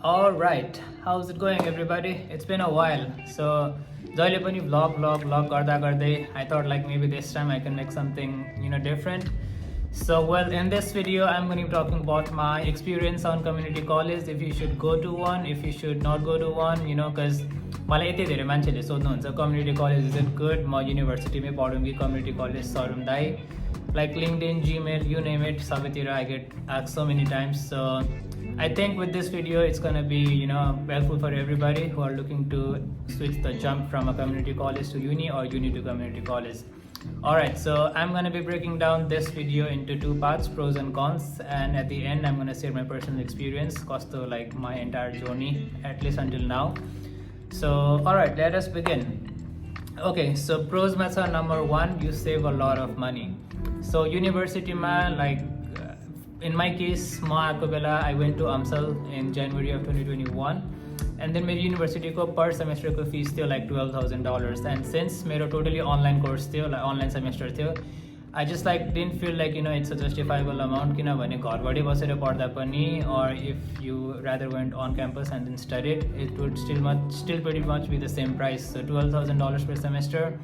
All right, how's it going, everybody? It's been a while. So, जहिले पनि vlog गर्दा गर्दै, I thought like maybe this time I can make something different. So, well, in this video, I'm going to be talking about my experience on community college. If you should go to one, if you should not go to one, because मलाई यति धेरै मान्छेले सोध्नुहुन्छ community college is it good? म युनिभर्सिटीमै पढौँ कि community college सरौँ Dai? Like LinkedIn, Gmail, you name it, सबैतिर I get asked so many times. So I think with this video it's gonna be helpful for everybody who are looking to switch the jump from a community college to uni or uni to community college. Alright, so I'm gonna be breaking down this video into two parts, pros and cons, and at the end I'm gonna share my personal experience, costo like my entire journey at least until now. So alright, let us begin. Okay, so pros method number one, you save a lot of money. So university ma like in my case, I went to AMSAL in January of 2021, and then my university per semester fees still like $12,000. And since my totally online course still like online semester still, I just like didn't feel like it's a justifiable amount. Or if you rather went on campus and then studied, it would still pretty much be the same price. So $12,000 per semester.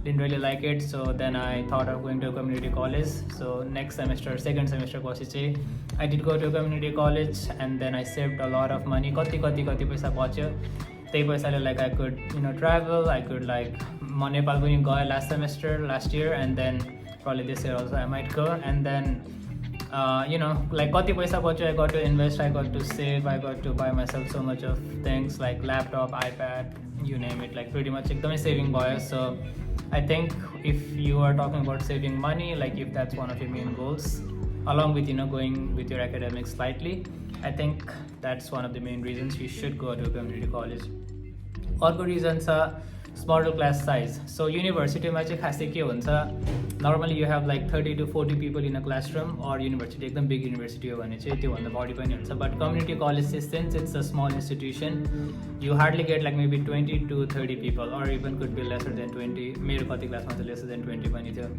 Didn't really like it, so then I thought of going to a community college. So next semester, second semester I did go to a community college, and then I saved a lot of money. Kati paisa bacho. Tei paisa like I could travel, I could like Nepal पनि गए last year, and then probably this year also I might go. And then like kati paisa bacho, I got to invest, I got to save, I got to buy myself so much of things like laptop, iPad, you name it, like pretty much ekdamai saving भयो. So I think if you are talking about saving money, like if that's one of your main goals, along with going with your academics slightly, I think that's one of the main reasons you should go to a community college. Other reasons are smaller class size. So university ma chai khasai ke huncha, normally you have like 30 to 40 people in a classroom, or university ekdam big university ho bhane chai त्यो भन्दा बढी पनि हुन्छ. But community college, since it's a small institution, you hardly get like maybe 20 to 30 people, or even could be lesser than 20. मेरो कति क्लासमा चाहिँ lesser than 20 पनि थियो.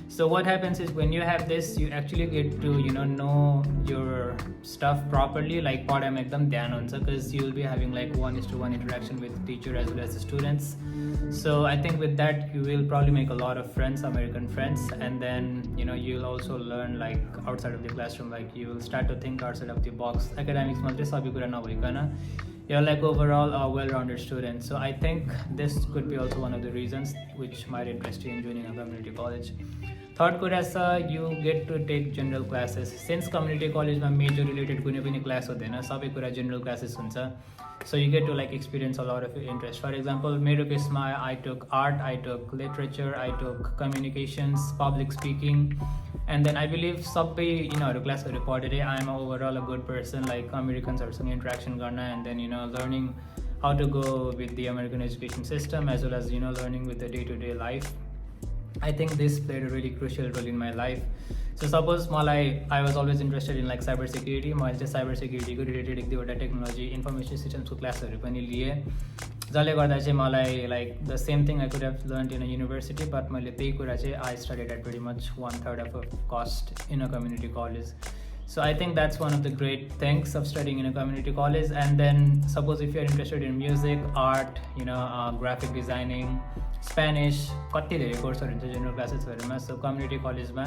So what happens is when you have this, you actually get to know your stuff properly, like पढाइमा एकदम ध्यान हुन्छ, because you'll be having like 1:1 interaction with the teacher as well as the students. So I think with that you will probably make a lot of friends, American friends, and then you'll also learn like outside of the classroom, like you will start to think outside of the box. Academics मात्रै सबै कुरा नभइकन you're like overall a well-rounded student. So I think this could be also one of the reasons which might interest you in joining a community college. Third कुरा छ, you get to take general classes. Since community college मा major related कुनै पनि class हुँदैन, सबै कुरा general classes हुन्छ. So you get to like experience a lot of interest. For example, मेरो केसमा I took art, I took literature, I took communications, public speaking, and then I believe सबै यिनीहरू क्लासहरू पढेरै I am overall a good person, like Americansहरूसँग interaction गर्न, and then learning how to go with the American education system, as well as learning with the day-to-day life. I think this played a really crucial role in my life. So suppose I was always interested in like cybersecurity. मैले चाहिँ cybersecurity को related एक दुईवटा technology information systems को क्लासहरू पनि लिए, जसले गर्दा चाहिँ मलाई like the same thing I could have learned in a university, but मैले त्यही कुरा चाहिँ I studied at pretty much 1/3 of a cost in a community college. So I think that's one of the great things of studying in a community college. And then suppose if you're interested in music, art, graphic designing, Spanish, कति धेरै कोर्सहरू हुन्छ general classes. So community college ma,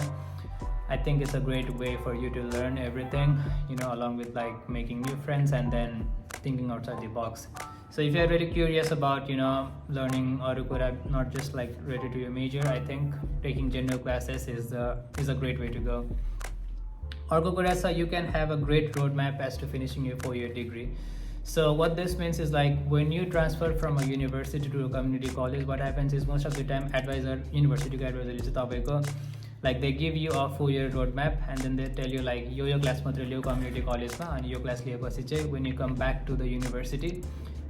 I think it's a great way for you to learn everything, along with like making new friends and then thinking outside the box. So if you're really curious about learning अरू कुरा, not just like related to your major, I think taking general classes is a great way to go. अर्को कुरा छ, you can have a great roadmap as to finishing your 4-year degree. So what this means is like when you transfer from a university to a community college, what happens is most of the time university advisor is तपाईको like they give you a 4-year roadmap, and then they tell you like yo class मात्र लियो community college मा, अनि यो class लिएपछि चाहिँ when you come back to the university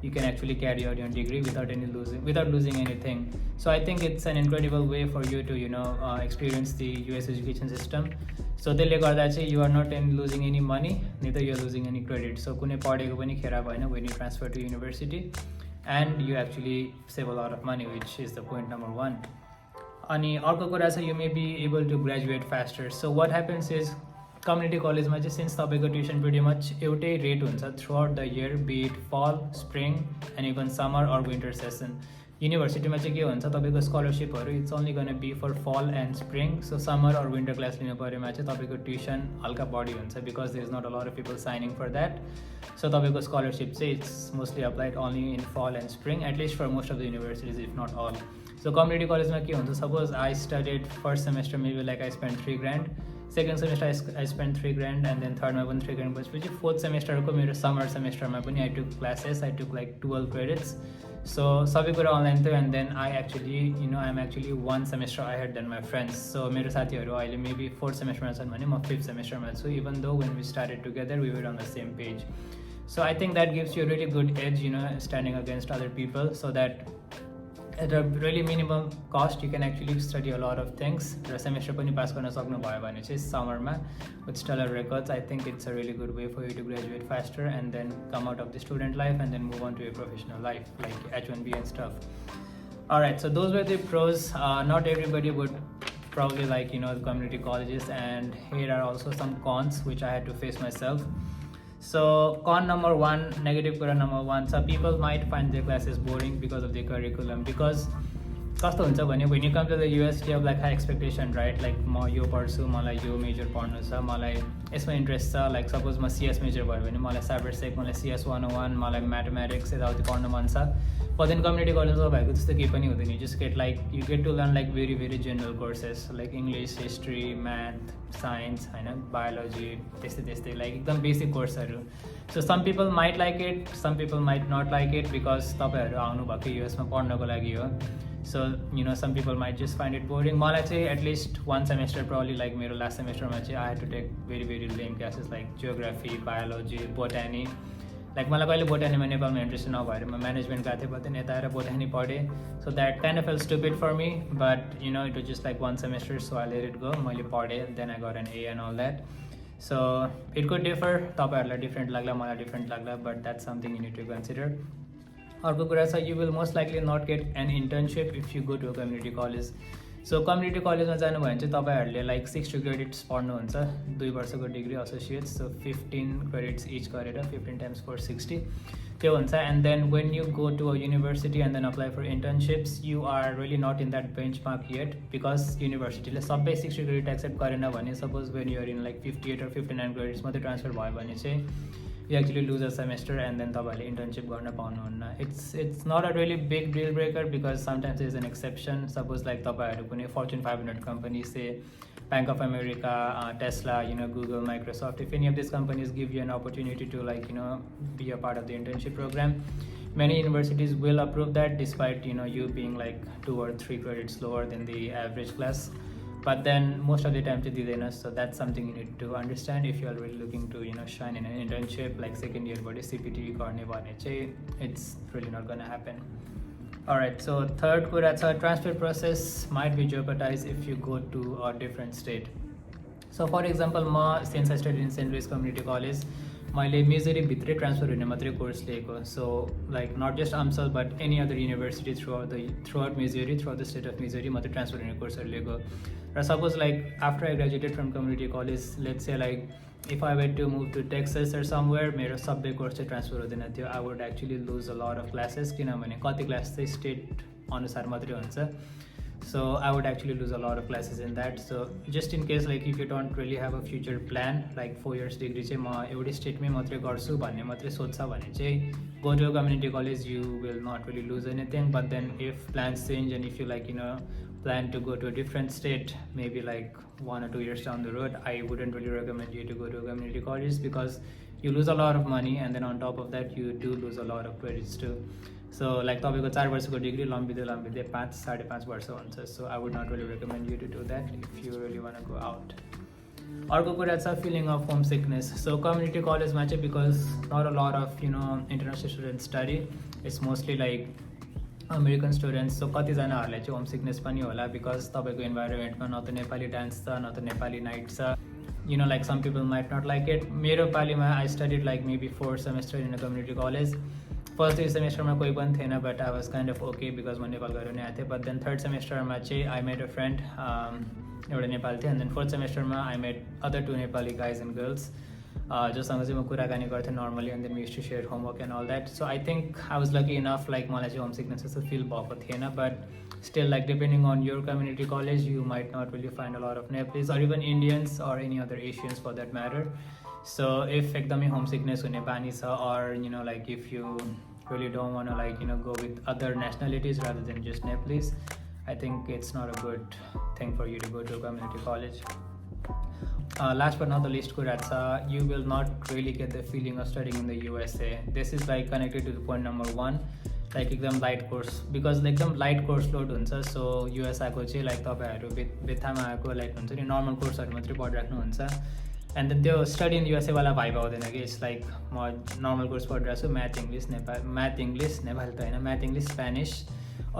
you can actually carry out your degree without losing anything. So I think it's an incredible way for you to experience the US education system. So त्यसले गर्दा चाहिँ you are not losing any money, neither you are losing any credit. So कुनै पढेको पनि खेर भएन when you transfer to university, and you actually save a lot of money, which is the point number 1. अनि अर्को कुरा छ, you may be able to graduate faster. So what happens is community कलेजमा चाहिँ सिन्स तपाईँको tuition pretty much एउटै rate हुन्छ throughout the year, be it fall, spring and even summer or winter session. युनिभर्सिटीमा चाहिँ के हुन्छ तपाईँको स्कलरसिपहरू it's only gonna be for fall and spring. So summer or winter class लिनु पऱ्योमा चाहिँ तपाईँको ट्युसन हल्का बढी हुन्छ because there is not a lot of people signing for that. So तपाईँको स्कलरसिप चाहिँ it's mostly applied only in fall and spring, at least for most of the universities if not all. So community कलेजमा के हुन्छ, suppose I studied first semester maybe like I spend 3 grand, second semester I spend 3 grand and then थर्डमा पनि 3 grand बसेपछि fourth सेमेस्टरको मेरो summer सेमेस्टरमा पनि I took classes, I took like 12 credits. So सबै कुरा अनलाइन थियो and then I am actually 1 semester ahead than my friends. So मेरो साथीहरू अहिले मेबी 4th सेमेस्टरमा छन् भने म 5th सेमेस्टरमा छु, even though when we started together we were on the same page. So I think that gives you a really good edge, standing against other people, so that at a really minimum cost you can actually study a lot of things. र semester पनि pass गर्न सक्नुभयो भने चाहिँ समरमा with stellar records, I think it's a really good way for you to graduate faster and then come out of the student life and then move on to your professional life like H1B and stuff. Alright, so those were the pros. Not everybody would probably like the community colleges, and here are also some cons which I had to face myself. So con number 1, negative कुरा number 1 छ, people might find their classes boring because of the curriculum. Because कस्तो हुन्छ भने when you come to the US you have like high expectation, right? Like म यो पढ्छु, मलाई यो major पढ्नु छ, मलाई यसमा इन्ट्रेस्ट छ. लाइक सपोज म CS मेजर भयो भने मलाई साइबरसेक, मलाई CS 101, मलाई म्याथमेटिक्स यताउति पढ्नु मन छ. But then community कलेजमा भएको त्यस्तो केही पनि हुँदैन. You get to learn like very very general courses like English, history, math, science, biology, त्यस्तै like एकदम basic कोर्सहरू. So some people might like it, some people might not like it because तपाईँहरू आउनु भएको युएसमा पढ्नको लागि हो. So some people might just find it boring. मलाई चाहिँ at least 1 semester probably like मेरो last semesterमा चाहिँ I had to take very very lame classes like geography, biology, botany. Like मलाई कहिले बोटानीमा नेपालमा इन्ट्रेस्ट नभएर म म्यानेजमेन्ट गएको थिएँ, but यता आएर बोटानी पढेँ. So that kind of felt stupid for me, but it was just like 1 semester, so I let it go. मैले पढेँ, then I got an A and all that. So it could differ, तपाईँहरूलाई different लाग्ला, मलाई different लाग्ला, but that's something you need to consider. अर्को कुरा छ, you will most likely not get an internship if you go to a community college. So community कलेजमा जानुभयो भने चाहिँ तपाईँहरूले लाइक 60 credits पढ्नुहुन्छ, 2 वर्षको degree associates. So 15 credits each गरेर 15 times 4 60 त्यो हुन्छ. And then when you go to a university and then apply for internships, you are really not in that benchmark yet because युनिभर्सिटीले सबै 60 credit accept गरेन भने, suppose when you're in like 58 or 59 credits मात्रै transfer भयो भने चाहिँ you actually lose a semester and then तपाईँले internship गर्न पाउनुहुन्न. It's not a really big deal breaker because sometimes there is an exception. Suppose like तपाईँहरू कुनै Fortune 500 company, say Bank of America, Tesla, Google, Microsoft, if any of these companies give you an opportunity to like be a part of the internship program, many universities will approve that despite you being like 2 or 3 credits lower than the average class. But then most of the time to diदैन. So that's something you need to understand if you are really looking to shine in an internship like second year बाट CPT गर्ने भने चाहिँ it's really not gonna happen. Alright, so third कुरा छ, transfer process might be jeopardized if you go to a different state. So for example, since I studied in St. Louis Community College, मैले Missouri भित्रै transfer हुने मात्रै course लिएको. So like not just AMSL but any other university throughout Missouri, throughout the state of Missouri मात्रै transfer हुने कोर्सहरू लिएको. र suppose like after I graduated from community college, let's say like if I went to move to Texas or somewhere, मेरो सबै course चाहिँ transfer हुँदैन थियो. आई वुड एक्चुली लुज अ लट अफ क्लासेस, किनभने कति क्लास चाहिँ स्टेट अनुसार मात्रै हुन्छ. So I would actually lose a lot of classes in that. So just in case like if you don't really have a future plan, like 4 years degree चाहिँ म एउटै स्टेटमै मात्रै गर्छु भन्ने मात्रै सोध्छ भने चाहिँ go to a community college, you will not really lose anything. But then if plans change and if you like plan to go to a different state maybe like 1 or 2 years down the road, I wouldn't really recommend you to go to a community college because you lose a lot of money and then on top of that you do lose a lot of credits too. So like तपाईँको 4 वर्षको degree लम्बिँदै 5-5.5 वर्ष हुन्छ. So I would not really recommend you to do that if you really want go out. अर्को कुरा छ feeling of homesickness. So community कलेजमा चाहिँ because not a lot of international student study, it's mostly like American students. So कतिजनाहरूलाई चाहिँ home sickness पनि होला because तपाईँको इन्भाइरोमेन्टमा न त नेपाली डान्स छ न त नेपाली नाइट छ. Like some people might not like it. मेरो पालिमा I studied like maybe 4 semesters in a community college. First सेमेस्टरमा कोही पनि थिएन but I was kind of okay because म नेपाल गएर नै आएको थिएँ बट देन थर्ड सेमेस्टरमा चाहिँ आई मेड अ फ्रेन्ड एउटा नेपाली थियो एन्ड देन फोर्थ सेमेस्टरमा I made other 2 Nepali guys and girls जोसँग चाहिँ म कुराकानी गर्थेँ normally and then we used to share homework and all that so I think I was lucky enough like मलाई चाहिँ होम सिकनेस जस्तो फिल भएको थिएन but still like depending on your community college you might not really find a lot of Nepalis or even Indians or any other Asians for that matter so if एकदमै homesickness हुने बानी छ or you know like if you really don't want to like go with other nationalities rather than just Nepalese, I think it's not a good thing for you to go to a community college. Last but not the least, Kuratsa, you will not really get the feeling of studying in the USA. This is like connected to the point number 1, like एकदम light course because like एकदम light course load हुन्छ so US आएको चाहिँ like तपाईहरु बेथामा आएको like हुन्छ नि normal courseहरु मात्रै पढिराख्नु हुन्छ एन्ड देन त्यो स्टडी इन युएसए वाला भाइ आउँदैन कि इट्स लाइक म नर्मल कोर्स पढिरहेको छु म्याथ इङ्ग्लिस नेपाली त होइन math English Spanish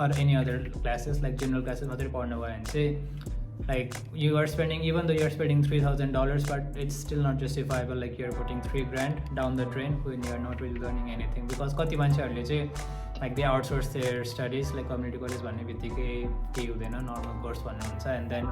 or any other classes like general classes मात्रै पढ्नु भयो भने चाहिँ like you are spending even though you are spending $3,000 but it's still not justifiable like you are putting $3,000 down the drain when you are not really learning anything because कति मान्छेहरूले चाहिँ like they outsource their studies like community college भन्ने बित्तिकै केही हुँदैन normal course भन्नुहुन्छ and then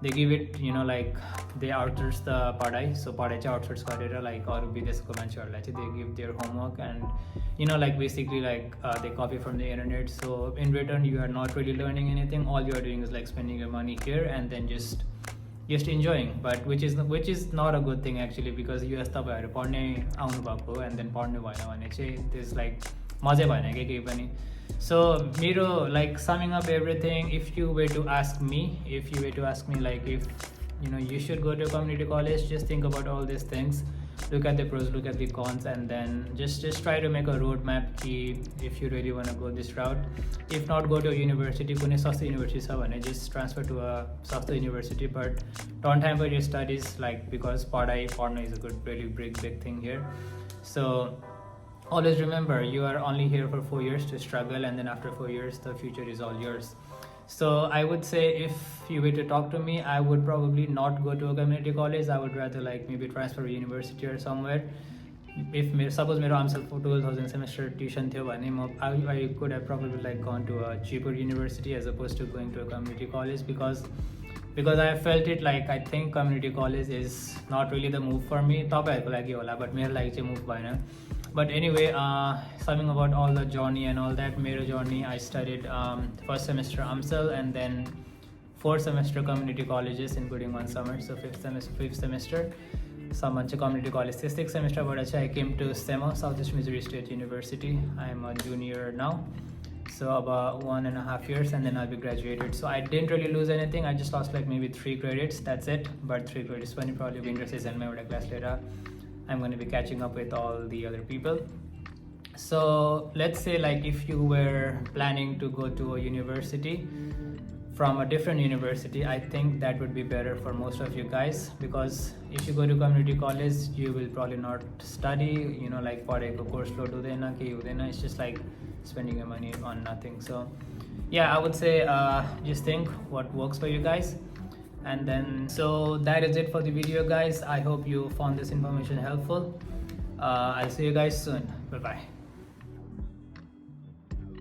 they give it like they outsource the पढाइ so पढाइ चाहिँ आउटसोर्स गरेर लाइक अरू विदेशको मान्छेहरूलाई चाहिँ they give their homework and like basically like they copy from the internet so in return you are not really learning anything all you are doing is like spending your money here and then just enjoying but which is not a good thing actually because US तपाईहरु पढ्ने आउनु भएको and then पढ्नु भएन भने चाहिँ this like मजै भएन के केही पनि सो मेरो like summing up everything if you were to ask me like if you should go to a community college just think about all these things look at the pros look at the cons and then just try to make a roadmap if you really want to go this route if not go to a university कुनै सस्तो university छ भने just transfer to a सस्तो university but don't hamper your studies like because पढ्न is a good really big thing here so always remember you are only here for 4 years to struggle and then after 4 years the future is all yours so I would say if you were to talk to me I would probably not go to a community college I would rather like maybe transfer to university or somewhere if suppose मेरो आमसेल 12,000 semester tuition थियो भने I could have probably like gone to a cheaper university as opposed to going to a community college because I felt it like I think community college is not really the move for me तपाईहरुको लागि होला but मेरो लागि चाहिँ move भएन but anyway summing about all the journey and all that मेरो journey I studied first semester AMSEL and then 4th semester community colleges including one summer so fifth semester सम्म चाहिँ community college थियो 6th semester बाट चाहिँ I came to SEMO Southeast Missouri State University I am a junior now so about 1.5 years and then I'll be graduated so I didn't really lose anything I just lost like maybe 3 credits that's it but 3 credits पनि probably winter season मा एउटा class लिएर I'm going to be catching up with all the other people so let's say like if you were planning to go to a university from a different university I think that would be better for most of you guys because if you go to community college you will probably not study like पढेको course load हुँदैन केही हुँदैन it's just like spending your money on nothing so yeah I would say just think what works for you guys and then so that is it for the video guys I hope you found this information helpful I'll see you guys soon bye bye